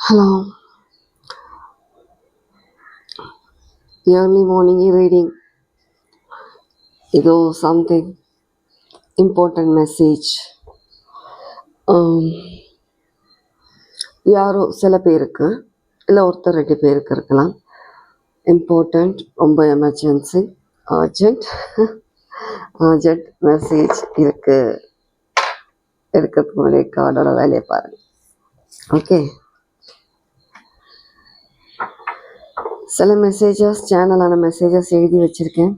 Hello, early morning reading. ಇದು something important message. யாரோ சில பேருக்கு இல்லை ஒருத்தர் ரெண்டு பேருக்கு இருக்கலாம். இம்பார்ட்டண்ட், ரொம்ப எமர்ஜென்சி, அர்ஜென்ட் அர்ஜென்ட் மெசேஜ் இருக்கு. எடுக்கிறதுக்கு முன்னாடி கார்டோட வேலையை பாருங்க. ஓகே, சில மெசேஜஸ் சேனலான மெசேஜஸ் எழுதி வச்சிருக்கேன்.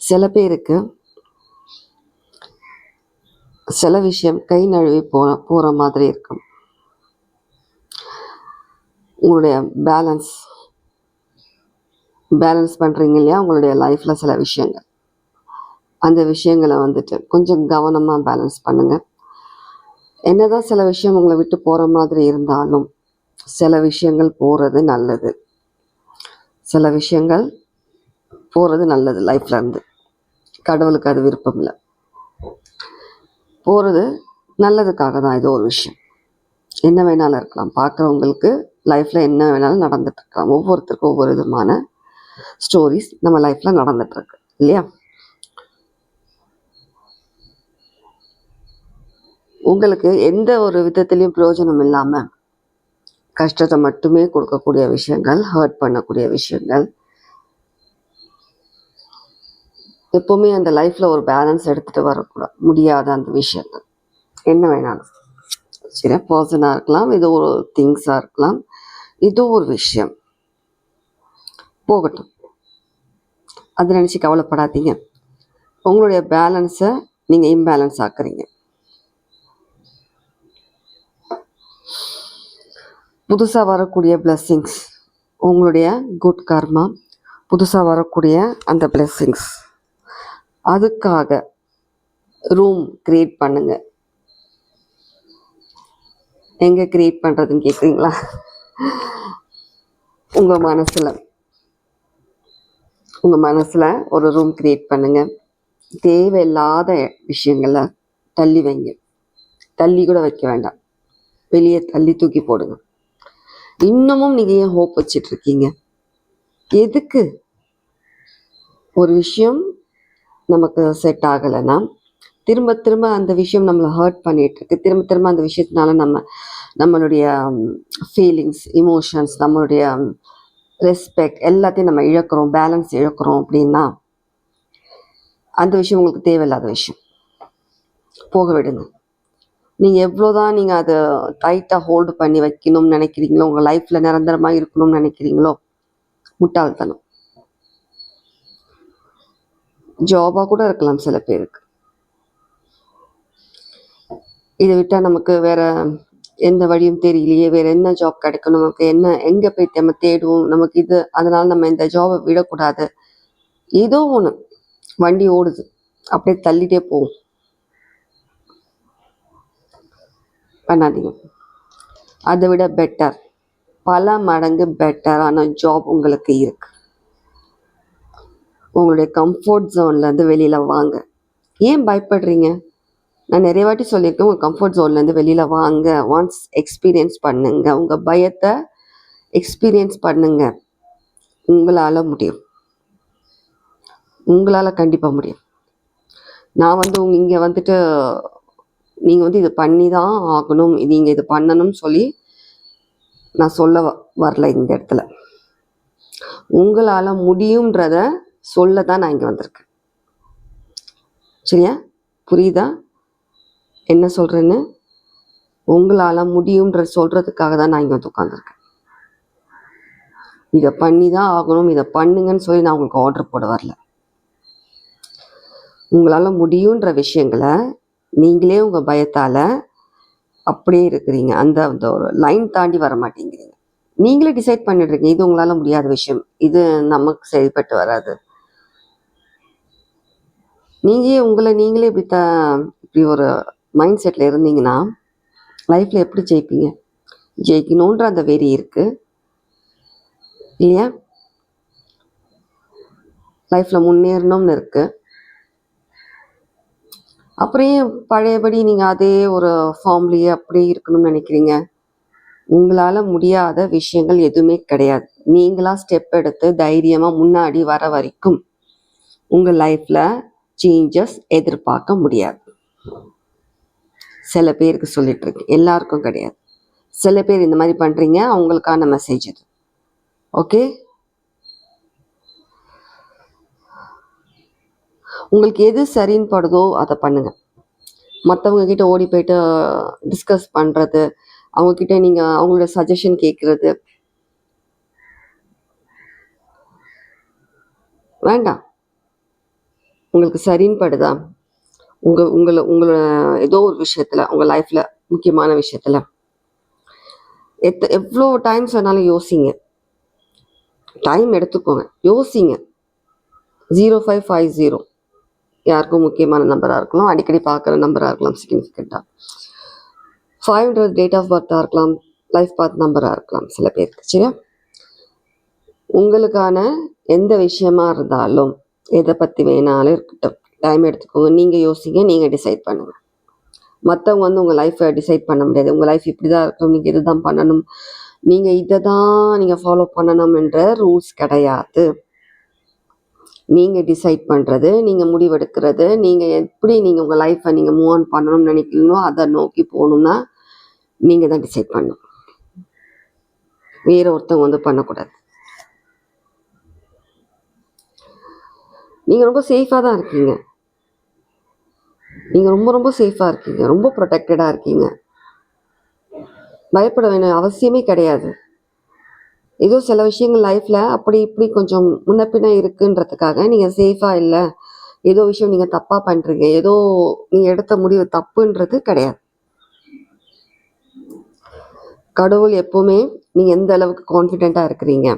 சில பேருக்கு சில விஷயம் கை நழுவி போகிற மாதிரி இருக்கும். உங்களுடைய பேலன்ஸ் பண்ணுறீங்க இல்லையா, உங்களுடைய லைஃப்பில் சில விஷயங்கள், அந்த விஷயங்களை வந்துட்டு கொஞ்சம் கவனமாக பேலன்ஸ் பண்ணுங்கள். என்னதான் சில விஷயம் உங்களை விட்டு போகிற மாதிரி இருந்தாலும் சில விஷயங்கள் போகிறது நல்லது. சில விஷயங்கள் போகிறது நல்லது. லைஃப்பில் இருந்து கடவுளுக்கு அது விருப்பம் இல்லை, போகிறது நல்லதுக்காக தான். இது ஒரு விஷயம் என்ன வேணாலும் இருக்கலாம். பார்க்குறவங்களுக்கு லைஃப்பில் என்ன வேணாலும் நடந்துட்டு இருக்கலாம். ஒவ்வொருத்தருக்கும் ஒவ்வொரு விதமான ஸ்டோரிஸ் நம்ம லைஃப்பில் நடந்துட்டுருக்கு இல்லையா. உங்களுக்கு எந்த ஒரு விதத்துலேயும் பிரயோஜனம் இல்லாமல் கஷ்டத்தை மட்டுமே கொடுக்கக்கூடிய விஷயங்கள், ஹர்ட் பண்ணக்கூடிய விஷயங்கள், எப்போவுமே அந்த லைஃப்பில் ஒரு பேலன்ஸ் எடுத்துகிட்டு வரக்கூடாது, முடியாத அந்த விஷயங்கள் என்ன வேணாலும் சரி, பர்சனாக இருக்கலாம், இது ஒரு திங்ஸாக இருக்கலாம், இது ஒரு விஷயம் போகட்டும். அதை நினச்சி கவலைப்படாதீங்க. உங்களுடைய பேலன்ஸை நீங்கள் இம்பேலன்ஸ் ஆக்குறீங்க. புதுசாக வரக்கூடிய பிளெஸ்ஸிங்ஸ், உங்களுடைய குட் கர்மா, புதுசாக வரக்கூடிய அந்த பிளெஸ்ஸிங்ஸ், அதுக்காக ரூம் க்ரியேட் பண்ணுங்க. எங்கே க்ரியேட் பண்ணுறதுன்னு கேட்குறீங்களா? உங்கள் மனசில் ஒரு ரூம் க்ரியேட் பண்ணுங்க. தேவையில்லாத விஷயங்களை தள்ளி வைங்க. தள்ளி கூட வைக்க வேண்டாம், வெளியே தள்ளி தூக்கி போடுங்க. இன்னமும் நீங்கள் ஏன் ஹோப் வச்சிட்ருக்கீங்க? எதுக்கு? ஒரு விஷயம் நமக்கு செட் ஆகலைன்னா திரும்ப திரும்ப அந்த விஷயம் நம்மளை ஹர்ட் பண்ணிகிட்ருக்கு. திரும்ப திரும்ப அந்த விஷயத்தினால நம்மளுடைய ஃபீலிங்ஸ், இமோஷன்ஸ், நம்மளுடைய ரெஸ்பெக்ட் எல்லாத்தையும் நம்ம இழக்கிறோம், பேலன்ஸ் இழக்கிறோம் அப்படின்னா அந்த விஷயம் உங்களுக்கு தேவையில்லாத விஷயம். போக விடுங்க. நீங்கள் எவ்வளோதான் நீங்கள் அதை டைட்டாக ஹோல்டு பண்ணி வைக்கணும்னு நினைக்கிறீங்களோ, உங்கள் லைஃப்பில் நிரந்தரமாக இருக்கணும்னு நினைக்கிறீங்களோ, முட்டாள்தனம். ஜாபாக கூட இருக்கலாம் சில பேருக்கு. இதை விட்டால் நமக்கு வேறு எந்த வழியும் தெரியலையே, வேறு என்ன ஜாப் கிடைக்கும், நமக்கு என்ன, எங்கே போய் நம்ம தேடுவோம், நமக்கு இது, அதனால் நம்ம இந்த ஜாபை விடக்கூடாது. ஏதோ ஒன்று வண்டி ஓடுது, அப்படியே தள்ளிட்டே போகும். பண்ணாதீங்க. அதை விட பெட்டர், பல மடங்கு பெட்டரான ஜாப் உங்களுக்கு இருக்கு. உங்களுடைய கம்ஃபர்ட் ஜோன்லேருந்து வெளியில் வாங்க. ஏன் பயப்படுறீங்க? நான் நிறைய வாட்டி சொல்லியிருக்கேன், உங்கள் கம்ஃபர்ட் ஜோன்லேருந்து வெளியில் வாங்க. ஒன்ஸ் எக்ஸ்பீரியன்ஸ் பண்ணுங்க, உங்கள் பயத்தை எக்ஸ்பீரியன்ஸ் பண்ணுங்க. உங்களால் முடியும், உங்களால் கண்டிப்பாக முடியும். நான் இங்கே வந்துட்டு நீங்கள் இது பண்ணி தான் ஆகணும், நீங்கள் இது பண்ணணும்னு சொல்லி நான் சொல்ல வரல. இந்த இடத்துல உங்களால் முடியுன்றத சொல்ல தான் நான் இங்கே வந்திருக்கேன். சரியா? புரியுதா என்ன சொல்கிறேன்னு? உங்களால் முடியுன்ற சொல்கிறதுக்காக தான் நான் இங்கே உட்காந்துருக்கேன். இதை பண்ணி தான் ஆகணும், இதை பண்ணுங்கன்னு சொல்லி நான் உங்களுக்கு ஆர்டர் போட வரல. உங்களால் முடியுன்ற விஷயங்களை நீங்களே உங்கள் பயத்தால் அப்படியே இருக்கிறீங்க. அந்த ஒரு லைன் தாண்டி வர மாட்டேங்கிறீங்க. நீங்களே டிசைட் பண்ணிடுறீங்க, இது உங்களால் முடியாத விஷயம், இது நமக்கு செயல்பட்டு வராது. உங்களை நீங்களே இப்படி ஒரு மைண்ட் செட்டில் இருந்தீங்கன்னா லைஃப்பில் எப்படி ஜெயிப்பீங்க? ஜெயிக்கணுன்ற அந்த வெறி இருக்குது இல்லையா? லைஃப்பில் முன்னேறணும்னு இருக்குது. அப்புறம் பழையபடி நீங்கள் அதே ஒரு ஃபார்ம்லேயே அப்படியே இருக்கணும்னு நினைக்கிறீங்க? உங்களால் முடியாத விஷயங்கள் எதுவுமே கிடையாது. நீங்களா ஸ்டெப் எடுத்து தைரியமாக முன்னாடி வர வரைக்கும் உங்கள் லைஃப்பில் சேஞ்சஸ் எதிர்பார்க்க முடியாது. சில பேருக்கு சொல்லிட்டு இருக்கு, எல்லாருக்கும் கிடையாது. சில பேர் இந்த மாதிரி பண்ணுறீங்க, அவங்களுக்கான மெசேஜ் இது. ஓகே, உங்களுக்கு எது சரின்னு படுதோ அதை பண்ணுங்கள். மற்றவங்க கிட்ட ஓடி போயிட்டு டிஸ்கஸ் பண்ணுறது, அவங்கக்கிட்ட நீங்கள் அவங்களோட சஜஷன் கேட்குறது வேண்டாம். உங்களுக்கு சரின்னு படுதா, உங்களோட ஏதோ ஒரு விஷயத்தில், உங்கள் லைஃப்பில் முக்கியமான விஷயத்தில் எவ்வளோ டைம்ஸ் வேணாலும் யோசிங்க. டைம் எடுத்துக்கோங்க, யோசிங்க. 0550 யாருக்கும் முக்கியமான நம்பராக இருக்கலாம், அடிக்கடி பார்க்குற நம்பராக இருக்கலாம், சிக்னிஃபிகண்ட்டாக 500 டேட் ஆஃப் பர்த்தாக இருக்கலாம், லைஃப் பாத் நம்பராக இருக்கலாம் சில பேருக்கு. சரியா, உங்களுக்கான எந்த விஷயமா இருந்தாலும் எதை பற்றி வேணாலும் இருக்கட்டும், டைம் எடுத்துக்கோங்க. நீங்கள் யோசிங்க, நீங்கள் டிசைட் பண்ணுங்கள். மற்றவங்க உங்கள் லைஃப்பை டிசைட் பண்ண முடியாது. உங்கள் லைஃப் இப்படி தான் இருக்கணும், நீங்கள் இது தான் பண்ணணும், நீங்கள் இதை தான் நீங்கள் ஃபாலோ பண்ணணும் என்ற ரூல்ஸ் கிடையாது. நீங்கள் டிசைட் பண்ணுறது, நீங்கள் முடிவெடுக்கிறது, நீங்கள் எப்படி நீங்கள் உங்கள் லைஃப்பை நீங்கள் மூவ் ஆன் பண்ணணும்னு நினைக்கிறீங்களோ அதை நோக்கி போகணுன்னா நீங்கள் தான் டிசைட் பண்ணணும். வேற ஒருத்தவங்க பண்ணக்கூடாது. நீங்கள் ரொம்ப சேஃபாக தான் இருக்கீங்க. நீங்கள் ரொம்ப ரொம்ப சேஃபாக இருக்கீங்க, ரொம்ப ப்ரொடெக்டடாக இருக்கீங்க. பயப்பட வேண்டிய அவசியமே கிடையாது. ஏதோ சில விஷயங்கள் லைஃப்பில் அப்படி இப்படி கொஞ்சம் முன்ன பின்ன இருக்குன்றதுக்காக நீங்கள் சேஃபாக இல்லை, ஏதோ விஷயம் நீங்கள் தப்பாக பண்ணுறீங்க, ஏதோ நீங்கள் எடுத்த முடிவு தப்புன்றது கிடையாது. கடவுள் எப்போவுமே நீங்கள் எந்த அளவுக்கு கான்ஃபிடெண்ட்டாக இருக்கிறீங்க,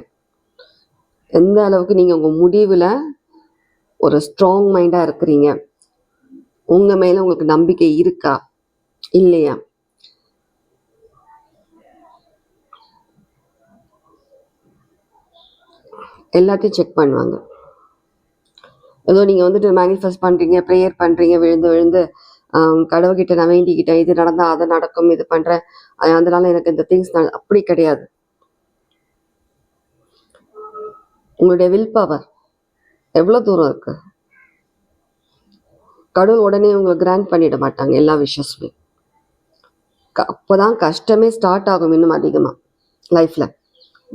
எந்த அளவுக்கு நீங்கள் உங்கள் முடிவில் ஒரு ஸ்ட்ராங் மைண்டாக இருக்கிறீங்க, உங்கள் மேலே உங்களுக்கு நம்பிக்கை இருக்கா இல்லையா, எல்லாத்தையும் செக் பண்ணுவாங்க. ஏதோ நீங்கள் வந்துட்டு மேனிஃபெஸ்ட் பண்ணுறீங்க, ப்ரேயர் பண்ணுறீங்க, விழுந்து விழுந்து கடவுள்கிட்ட நான் வேண்டிக்கிட்டேன், இது நடந்தால் அதை நடக்கும், இது பண்ணுறேன், அதனால எனக்கு இந்த திங்ஸ் அப்படி கிடையாது. உங்களுடைய வில் பவர் எவ்வளோ தூரம் இருக்குது. கடவுள் உடனே உங்களை கிராண்ட் பண்ணிட மாட்டாங்க எல்லா விஷயமே. அப்போ தான் கஷ்டமே ஸ்டார்ட் ஆகும். இன்னும் அதிகமாக லைஃப்பில்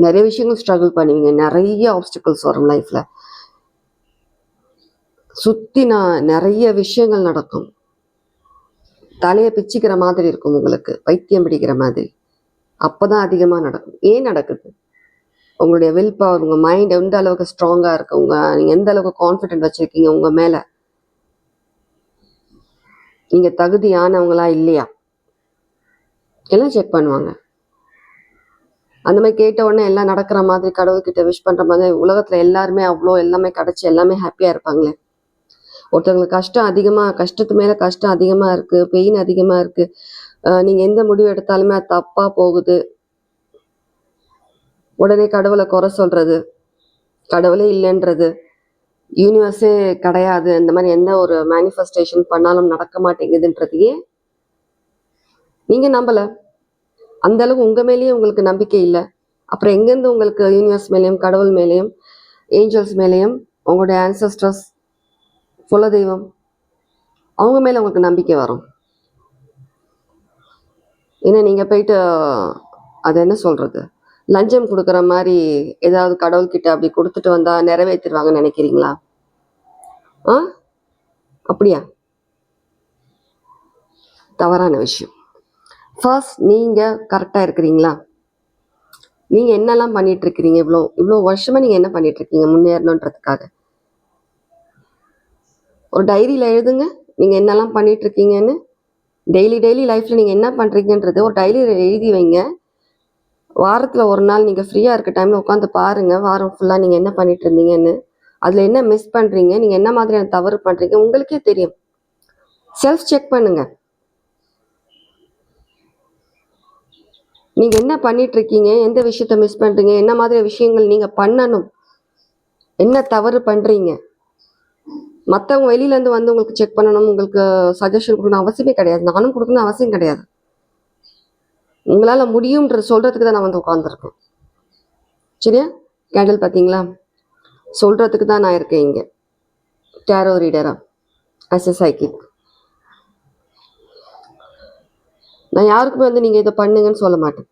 நிறைய விஷயங்கள் ஸ்ட்ரகிள் பண்ணுவீங்க, நிறைய ஆப்ஸ்டிக்கல்ஸ் வரும் லைஃப்பில், சுற்றி நிறைய விஷயங்கள் நடக்கும். தலையை பிச்சுக்கிற மாதிரி இருக்கும், உங்களுக்கு பைத்தியம் பிடிக்கிற மாதிரி. அப்போ தான் அதிகமாக நடக்கும். ஏன் நடக்குது? உங்களுடைய வில் பவர், உங்கள் மைண்ட் எந்த அளவுக்கு ஸ்ட்ராங்காக இருக்குது, நீங்கள் எந்த அளவுக்கு கான்ஃபிடென்ட் வச்சுருக்கீங்க உங்கள் மேலே, நீங்கள் தகுதியானவங்களா இல்லையா எல்லாம் செக் பண்ணுவாங்க. அந்த மாதிரி கேட்ட உடனே எல்லாம் நடக்கிற மாதிரி, கடவுள்கிட்ட விஷ் பண்ணுற மாதிரி உலகத்தில் எல்லாருமே அவ்வளோ எல்லாமே கிடச்சி எல்லாமே ஹாப்பியாக இருப்பாங்களே. ஒருத்தவங்களுக்கு கஷ்டம் அதிகமாக, கஷ்டத்து மேலே கஷ்டம் அதிகமாக இருக்குது, பெயின் அதிகமாக இருக்குது, நீங்கள் எந்த முடிவு எடுத்தாலுமே அது தப்பாக போகுது, உடனே கடவுளை குறை சொல்கிறது, கடவுளே இல்லைன்றது, யூனிவர்ஸே கிடையாது, இந்த மாதிரி எந்த ஒரு மேனிஃபெஸ்டேஷன் பண்ணாலும் நடக்க மாட்டேங்குதுன்றதையே நீங்கள் நம்பலை. அந்த அளவுக்கு உங்கள் மேலேயும் உங்களுக்கு நம்பிக்கை இல்லை. அப்புறம் எங்கேருந்து உங்களுக்கு யூனிவர்ஸ் மேலேயும் கடவுள் மேலேயும் ஏஞ்சல்ஸ் மேலேயும் உங்களுடைய ஆன்சஸ்டர்ஸ் குலதெய்வம் அவங்க மேலே உங்களுக்கு நம்பிக்கை வரும்? ஏன்னா நீங்கள் போயிட்டு அது என்ன சொல்கிறது, லஞ்சம் கொடுக்குற மாதிரி ஏதாவது கடவுள்கிட்ட அப்படி கொடுத்துட்டு வந்தால் நிறைவேற்றிடுவாங்கன்னு நினைக்கிறீங்களா? அப்படியா? தவறான விஷயம். ஃபர்ஸ்ட் நீங்கள் கரெக்டாக இருக்கிறீங்களா? நீங்கள் என்னெல்லாம் பண்ணிகிட்ருக்கிறீங்க? இவ்வளோ வருஷமாக நீங்கள் என்ன பண்ணிகிட்ருக்கீங்க முன்னேறணுன்றதுக்காக? ஒரு டைரியில் எழுதுங்க நீங்கள் என்னெல்லாம் பண்ணிகிட்ருக்கீங்கன்னு. டெய்லி லைஃப்பில் நீங்கள் என்ன பண்ணுறீங்கன்றது ஒரு டைரியில் எழுதி வைங்க. வாரத்தில் ஒரு நாள் நீங்கள் ஃப்ரீயாக இருக்க டைமில் உட்காந்து பாருங்கள், வாரம் ஃபுல்லாக நீங்கள் என்ன பண்ணிகிட்டு இருந்தீங்கன்னு. அதில் என்ன மிஸ் பண்ணுறீங்க, நீங்கள் என்ன மாதிரியான தவறு பண்ணுறீங்க உங்களுக்கே தெரியும். செல்ஃப் செக் பண்ணுங்கள். நீங்கள் என்ன பண்ணிகிட்ருக்கீங்க, எந்த விஷயத்த மிஸ் பண்ணுறீங்க, என்ன மாதிரி விஷயங்கள் நீங்கள் பண்ணணும், என்ன தவறு பண்ணுறீங்க. மற்றவங்க வெளியிலேருந்து வந்து உங்களுக்கு செக் பண்ணணும், உங்களுக்கு சஜஷன் கொடுக்கணும் அவசியமே கிடையாது. நானும் கொடுக்கணும் அவசியம் கிடையாது. உங்களால் முடியும்ன்ற சொல்கிறதுக்கு தான் நான் வந்து உட்காந்துருக்கேன். சரியா? கேண்டில் பார்த்தீங்களா? சொல்கிறதுக்கு தான் நான் இருக்கேன் இங்கே, டேரோ ரீடரா, அஸ் எ சைக்கிக். நான் யாருக்குமே வந்து நீங்கள் இதை பண்ணுங்கன்னு சொல்ல மாட்டேன்.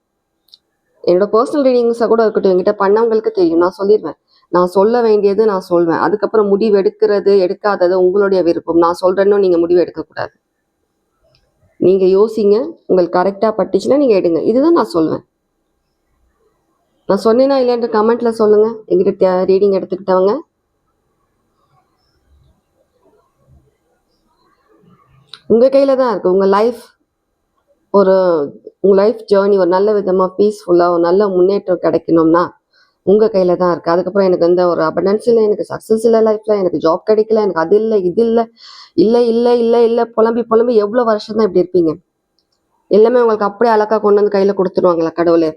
என்னோட பர்சனல் ரீடிங்ஸாக கூட இருக்கட்டும், என்கிட்ட பண்ணவங்களுக்கு தெரியும், நான் சொல்லிடுவேன். நான் சொல்ல வேண்டியது நான் சொல்வேன். அதுக்கப்புறம் முடிவு எடுக்கிறது எடுக்காதது உங்களுடைய விருப்பம். நான் சொல்கிறேன்னு நீங்கள் முடிவு எடுக்கக்கூடாது. நீங்கள் யோசிங்க, உங்களுக்கு கரெக்டாக பட்டுச்சுன்னா நீங்கள் எடுங்க. இதுதான் நான் சொல்வேன். நான் சொன்னேன்னா இல்லைன்ற கமெண்ட்டில் சொல்லுங்கள். எங்கிட்ட ரீடிங் எடுத்துக்கிட்டவங்க உங்கள் கையில் தான் இருக்குது. உங்கள் லைஃப் ஜேர்னி ஒரு நல்ல விதமாக பீஸ்ஃபுல்லாக ஒரு நல்ல முன்னேற்றம் கிடைக்கணும்னா உங்கள் கையில் தான் இருக்குது. அதுக்கப்புறம் எனக்கு வந்து ஒரு அபண்டன்ஸ் இல்லை, எனக்கு சக்ஸஸ் இல்லை லைஃப்பில், எனக்கு ஜாப் கிடைக்கல, எனக்கு அது இல்லை இது இல்லை இல்லை இல்லை இல்லை இல்லை புலம்பி புலம்பி எவ்வளோ வருஷம் தான் இப்படி இருப்பீங்க? எல்லாமே உங்களுக்கு அப்படியே அழகாக கொண்டு வந்து கையில் கொடுத்துருவாங்களா கடவுளே?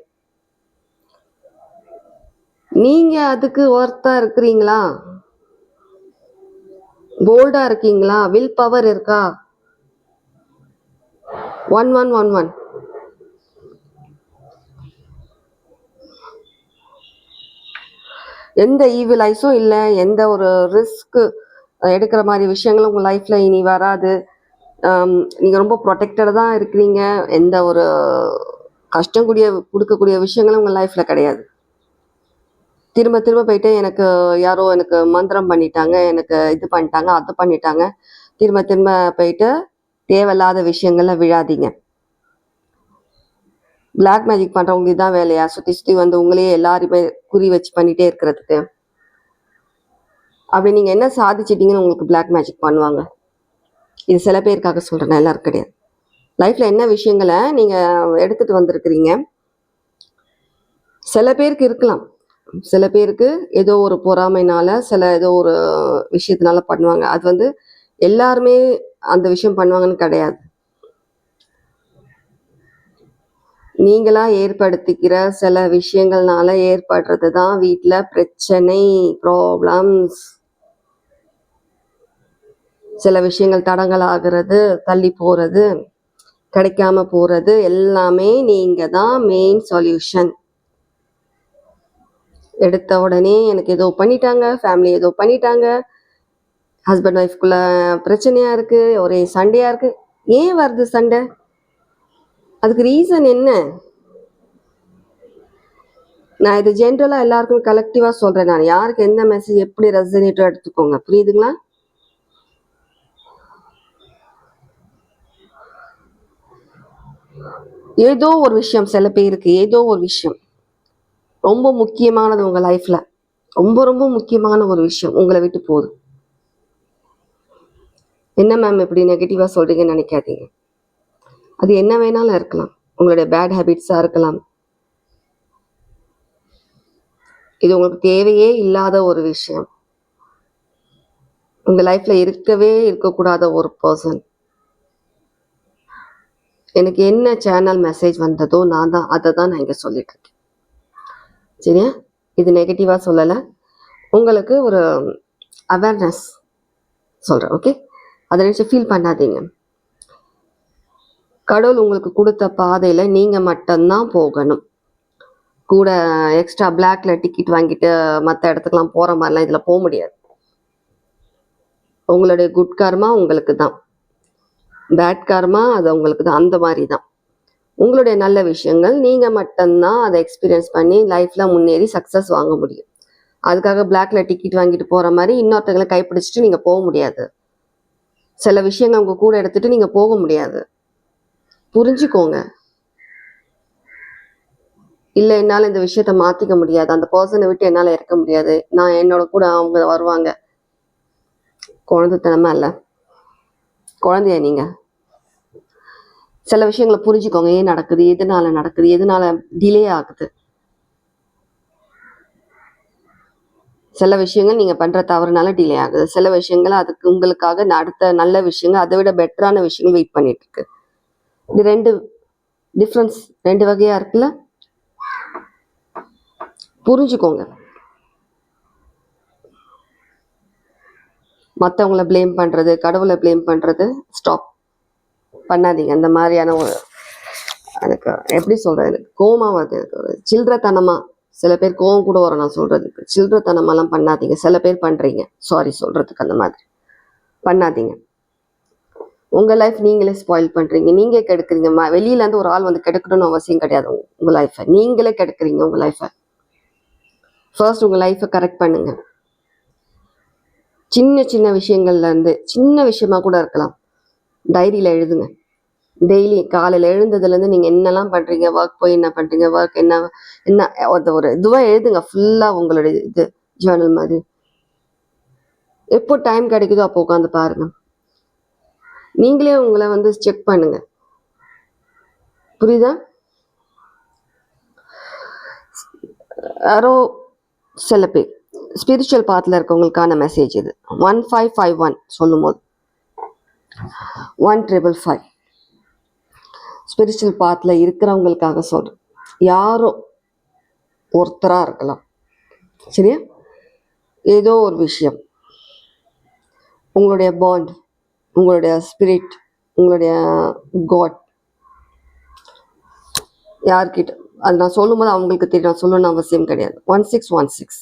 நீங்கள் அதுக்கு ஒர்த்தாக இருக்கிறீங்களா? போல்டாக இருக்கீங்களா? வில் பவர் இருக்கா? 1111 எந்த ஈவில் ஐஸும் இல்லை, எந்த ஒரு ரிஸ்க்கு எடுக்கிற மாதிரி விஷயங்களும் உங்கள் லைஃப்பில் இனி வராது. நீங்கள் ரொம்ப ப்ரொடெக்டடாக தான் இருக்கிறீங்க. எந்த ஒரு கஷ்டம் கொடுக்கக்கூடிய விஷயங்களும் உங்கள் லைஃப்பில் கிடையாது. திரும்ப திரும்ப போயிட்டு எனக்கு யாரோ எனக்கு மந்திரம் பண்ணிட்டாங்க, எனக்கு இது பண்ணிட்டாங்க, அது பண்ணிட்டாங்க, திரும்ப திரும்ப போயிட்டு தேவையில்லாத விஷயங்கள்ல விழாதீங்க. பிளாக் மேஜிக் பண்ணுறவங்களுக்கு இதுதான் வேலையா? சுற்றி சுற்றி வந்து உங்களையே எல்லாருமே குறி வச்சு பண்ணிகிட்டே இருக்கிறதுக்கு. அப்படி நீங்கள் என்ன சாதிச்சிட்டிங்கன்னு உங்களுக்கு பிளாக் மேஜிக் பண்ணுவாங்க. இது சில பேருக்காக சொல்கிறேன், எல்லாரும் கிடையாது. லைஃப்பில் என்ன விஷயங்களை நீங்கள் எடுத்துகிட்டு வந்திருக்கிறீங்க, சில பேருக்கு இருக்கலாம், சில பேருக்கு ஏதோ ஒரு பொறாமைனால ஏதோ ஒரு விஷயத்தினால பண்ணுவாங்க. அது வந்து எல்லாருமே அந்த விஷயம் பண்ணுவாங்கன்னு கிடையாது. நீங்களா ஏற்படுத்திக்கிற சில விஷயங்கள்னால ஏற்படுறது தான் வீட்டில் பிரச்சனை, ப்ராப்ளம்ஸ். சில விஷயங்கள் தடங்கள் ஆகிறது, தள்ளி போகிறது, கிடைக்காம போகிறது, எல்லாமே நீங்கள் தான் மெயின் சொல்யூஷன். எடுத்த உடனே எனக்கு ஏதோ பண்ணிட்டாங்க, ஃபேமிலி ஏதோ பண்ணிட்டாங்க, ஹஸ்பண்ட் ஒய்ஃப்குள்ள பிரச்சனையாக இருக்குது, ஒரே சண்டையாக இருக்குது. ஏன் வருது சண்டை? அதுக்கு ரீசன் என்ன? நான் இது ஜென்ரலாக எல்லாருக்கும் கலெக்டிவாக சொல்கிறேன். நான் யாருக்கு எந்த மெசேஜ் எப்படி ரெசனேட்டோ எடுத்துக்கோங்க, புரியுதுங்களா? ஏதோ ஒரு விஷயம், சில பேருக்கு ஏதோ ஒரு விஷயம் ரொம்ப முக்கியமானது உங்கள் லைஃப்பில், ரொம்ப ரொம்ப முக்கியமான ஒரு விஷயம் உங்களை விட்டு போகுது. என்ன மேம் இப்படி நெகட்டிவாக சொல்கிறீங்கன்னு நினைக்காதீங்க. அது என்ன வேணாலும் இருக்கலாம், உங்களுடைய பேட் ஹேபிட்ஸாக இருக்கலாம், இது உங்களுக்கு தேவையே இல்லாத ஒரு விஷயம், உங்கள் லைஃப்பில் இருக்கக்கூடாத ஒரு பர்சன். எனக்கு என்ன சேனல் மெசேஜ் வந்ததோ அதை தான் நான் இங்கே சொல்லிட்டு இருக்கேன். சரியா? இது நெகட்டிவாக சொல்லலை, உங்களுக்கு ஒரு அவேர்னஸ் சொல்கிறேன். ஓகே, அதை நினச்சி ஃபீல் பண்ணாதீங்க. கடவுள் உங்களுக்கு கொடுத்த பாதையில் நீங்கள் மட்டும்தான் போகணும். கூட எக்ஸ்ட்ரா பிளாக்ல டிக்கெட் வாங்கிட்டு மற்ற இடத்துக்குலாம் போகிற மாதிரிலாம் இதில் போக முடியாது. உங்களுடைய குட் கர்மா உங்களுக்கு தான், பேட் கர்மா அது உங்களுக்கு தான். அந்த மாதிரி தான் உங்களுடைய நல்ல விஷயங்கள் நீங்கள் மட்டும்தான் அதை எக்ஸ்பீரியன்ஸ் பண்ணி லைஃப்பில் முன்னேறி சக்ஸஸ் வாங்க முடியும். அதுக்காக பிளாக்ல டிக்கெட் வாங்கிட்டு போகிற மாதிரி இன்னொருத்தங்களை கைப்பிடிச்சிட்டு நீங்கள் போக முடியாது. சில விஷயங்கள் உங்கள் கூட எடுத்துகிட்டு நீங்கள் போக முடியாது. புரிஞ்சுக்கோங்க. இல்லை என்னால் இந்த விஷயத்த மாற்றிக்க முடியாது, அந்த பர்சனை விட்டு என்னால் இருக்க முடியாது, நான் என்னோட கூட அவங்க வருவாங்க. குழந்தைத்தனமா இல்லை, குழந்தைய நீங்கள் சில விஷயங்களை புரிஞ்சுக்கோங்க. ஏன் நடக்குது, எதனால நடக்குது, எதனால டிலே ஆகுது. சில விஷயங்கள் நீங்கள் பண்ணுற தவறுனால டிலே ஆகுது, சில விஷயங்கள் அதுக்கு உங்களுக்காக அடுத்த நல்ல விஷயங்கள் அதை விட பெட்டரான விஷயங்கள் வெயிட் பண்ணிட்டு இருக்கு. இது ரெண்டு டிஃப்ரென்ஸ், ரெண்டு வகையாக இருக்குல்ல, புரிஞ்சுக்கோங்க. மற்றவங்கள ப்ளேம் பண்ணுறது, கடவுளை ப்ளேம் பண்ணுறது ஸ்டாப் பண்ணாதீங்க. அந்த மாதிரியான ஒரு எனக்கு எப்படி சொல்கிறது, எனக்கு கோவமாக வருது. எனக்கு ஒரு சில்லறத்தனமாக சில பேர் கோவம் கூட வரும் நான் சொல்கிறதுக்கு. சில்லறத்தனமெல்லாம் பண்ணாதீங்க. சில பேர் பண்ணுறீங்க, சாரி சொல்கிறதுக்கு, அந்த மாதிரி பண்ணாதீங்க. உங்கள் லைஃப் நீங்களே ஸ்பாயில் பண்ணுறீங்க, நீங்கள் கெடுக்குறீங்க. வெளியிலேருந்து ஒரு ஆள் வந்து கெடுக்கணும்னு அவசியம் கிடையாது. உங்கள் லைஃப்பை நீங்களே கெடுக்குறீங்க. உங்கள் லைஃப்பை ஃபர்ஸ்ட் உங்கள் லைஃப்பை கரெக்ட் பண்ணுங்கள். சின்ன சின்ன விஷயங்கள்லேருந்து, சின்ன விஷயமா கூட இருக்கலாம், டைரியில் எழுதுங்க. டெய்லி காலையில் எழுந்ததுலேருந்து நீங்கள் என்னெல்லாம் பண்ணுறீங்க, ஒர்க் போய் என்ன பண்ணுறீங்க, ஒர்க் என்ன என்ன ஒரு இதுவாக எழுதுங்க. ஃபுல்லாக உங்களுடைய இது ஜேர்னல் மாதிரி. எப்போ டைம் கிடைக்குதோ அப்போ உட்காந்து பாருங்க. நீங்களே உங்களை வந்து செக் பண்ணுங்க. புரியுதா? யாரோ சில பேர் ஸ்பிரிச்சுவல் பாத்தில் இருக்கவங்களுக்கான மெசேஜ் இது. 1551 சொல்லும் போது 1555 ஸ்பிரிச்சுவல் பாத்தில் இருக்கிறவங்களுக்காக சொல்கிறேன். யாரோ ஒருத்தராக இருக்கலாம், சரியா? ஏதோ ஒரு விஷயம், உங்களுடைய பாண்ட், உங்களுடைய ஸ்பிரிட், உங்களுடைய காட், யார்கிட்ட அது நான் சொல்லும்போது அவங்களுக்கு தெரியும், நான் சொல்லணும்னு அவசியம் கிடையாது. 1616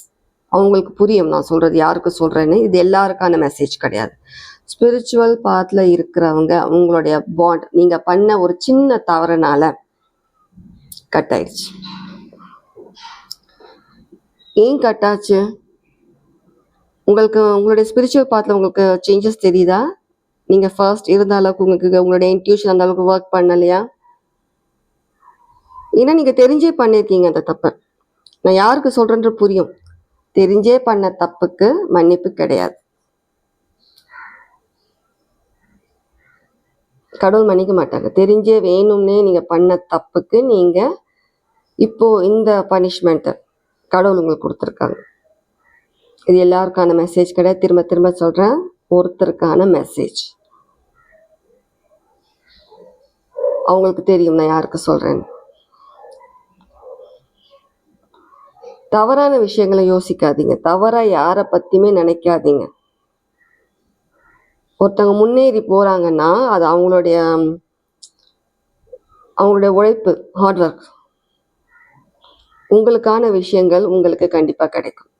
அவங்களுக்கு புரியும் நான் சொல்கிறது யாருக்கு சொல்கிறேன்னு. இது எல்லாருக்கான மெசேஜ் கிடையாது. ஸ்பிரிச்சுவல் பாத்தில் இருக்கிறவங்க, உங்களுடைய பாண்ட் நீங்கள் பண்ண ஒரு சின்ன தவறுனால கட் ஆயிடுச்சு. ஏன் கட் ஆச்சு? உங்களுக்கு உங்களுடைய ஸ்பிரிச்சுவல் பாத்தில் உங்களுக்கு சேஞ்சஸ் தெரியுதா? நீங்கள் ஃபர்ஸ்ட் இருந்த அளவுக்கு உங்களுக்கு உங்களுடைய இன்ட்யூஷன் அந்த அளவுக்கு ஒர்க் பண்ணலையா? ஏன்னா நீங்கள் தெரிஞ்சே பண்ணியிருக்கீங்க அந்த தப்பை. நான் யாருக்கு சொல்கிறேன்ற புரியும். தெரிஞ்சே பண்ண தப்புக்கு மன்னிப்பு கிடையாது. கடவுள் மன்னிக்க மாட்டாங்க. தெரிஞ்சே வேணும்னே நீங்கள் பண்ண தப்புக்கு நீங்கள் இப்போ இந்த பனிஷ்மெண்ட்டை கடவுள் உங்களுக்கு கொடுத்துருக்காங்க. இது எல்லாருக்கான மெசேஜ் கிடையாது. திரும்ப திரும்ப சொல்கிறேன், ஒருத்தருக்கான மெசேஜ். அவங்களுக்கு தெரியும் நான் யாருக்கு சொல்கிறேன்னு. தவறான விஷயங்களை யோசிக்காதீங்க. தவறாக யாரை பற்றியுமே நினைக்காதீங்க. ஒருத்தவங்க முன்னேறி போகிறாங்கன்னா அது அவங்களுடைய உழைப்பு, ஹார்ட் ஒர்க். உங்களுக்கான விஷயங்கள் உங்களுக்கு கண்டிப்பாக கிடைக்கும்.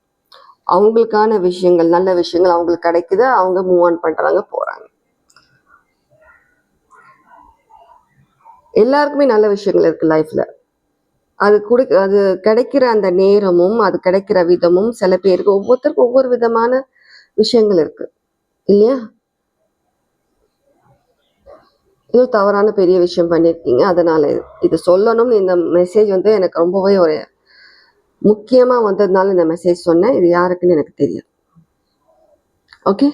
அவங்களுக்கான விஷயங்கள், நல்ல விஷயங்கள் அவங்களுக்கு கிடைக்குது. அவங்க மூவ் ஆன் பண்ணுறாங்க, போகிறாங்க. எல்லாருக்குமே நல்ல விஷயங்கள் இருக்குது லைஃப்பில். அது கிடைக்கிற அந்த நேரமும் அது கிடைக்கிற விதமும் சில பேருக்கு ஒவ்வொருத்தருக்கும் ஒவ்வொரு விதமான விஷயங்கள் இருக்குது இல்லையா? இது தவறான பெரிய விஷயம் பண்ணியிருக்கீங்க. அதனால் இது சொல்லணும்னு இந்த மெசேஜ் வந்து எனக்கு ரொம்பவே ஒரு முக்கியமாக வந்ததுனால இந்த மெசேஜ் சொன்னேன். இது யாருக்குன்னு எனக்கு தெரியும். ஓகே,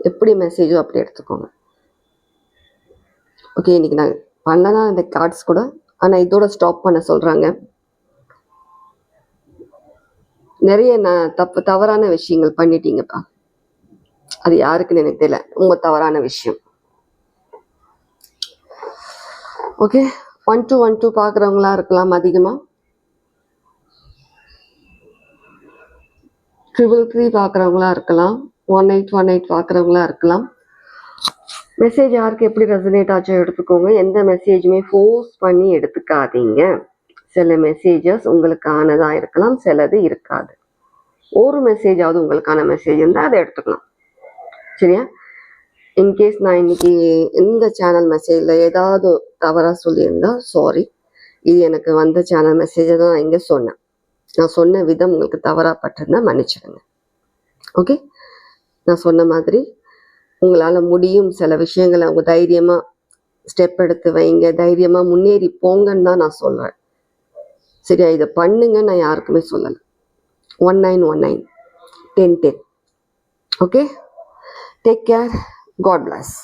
எப்படி மெசேஜோ அப்படி எடுத்துக்கோங்க. ஓகே, இன்றைக்கி நான் பண்ணலாம் இந்த கார்ட்ஸ் கூட, ஆனால் இதோட ஸ்டாப் பண்ண சொல்கிறாங்க. நிறைய தவறான விஷயங்கள் பண்ணிட்டீங்கப்பா. அது யாருக்குன்னு எனக்கு தெரியல, உங்கள் தவறான விஷயம். ஓகே, 1212 பார்க்குறவங்களா இருக்கலாம், அதிகமாக 333 பார்க்குறவங்களா இருக்கலாம், 1818 பார்க்குறவங்களா இருக்கலாம். மெசேஜ் யாருக்கு எப்படி ரெசனேட் ஆச்சோ எடுத்துக்கோங்க. எந்த மெசேஜுமே ஃபோர்ஸ் பண்ணி எடுத்துக்காதீங்க. சில மெசேஜஸ் உங்களுக்கானதாக இருக்கலாம், சிலது இருக்காது. ஒரு மெசேஜாவது உங்களுக்கான மெசேஜ் இருந்தால் அதை எடுத்துக்கலாம், சரியா? இன்கேஸ் நான் இன்னைக்கு இந்த சேனல் மெசேஜில் ஏதாவது தவறாக சொல்லியிருந்தா சாரி. இது எனக்கு வந்த சேனல் மெசேஜை தான் நான் இங்கே சொன்னேன். நான் சொன்ன விதம் உங்களுக்கு தவறாக பட்டிருந்தா மன்னிச்சிடுங்க. ஓகே, நான் சொன்ன மாதிரி உங்களால் முடியும். சில விஷயங்களை அவங்க தைரியமாக ஸ்டெப் எடுத்து வைங்க, தைரியமாக முன்னேறி போங்கன்னு தான் நான் சொல்கிறேன், சரியா? இதை பண்ணுங்க, நான் யாருக்குமே சொல்லலை. 1919 1010. Okay, take care, God plus.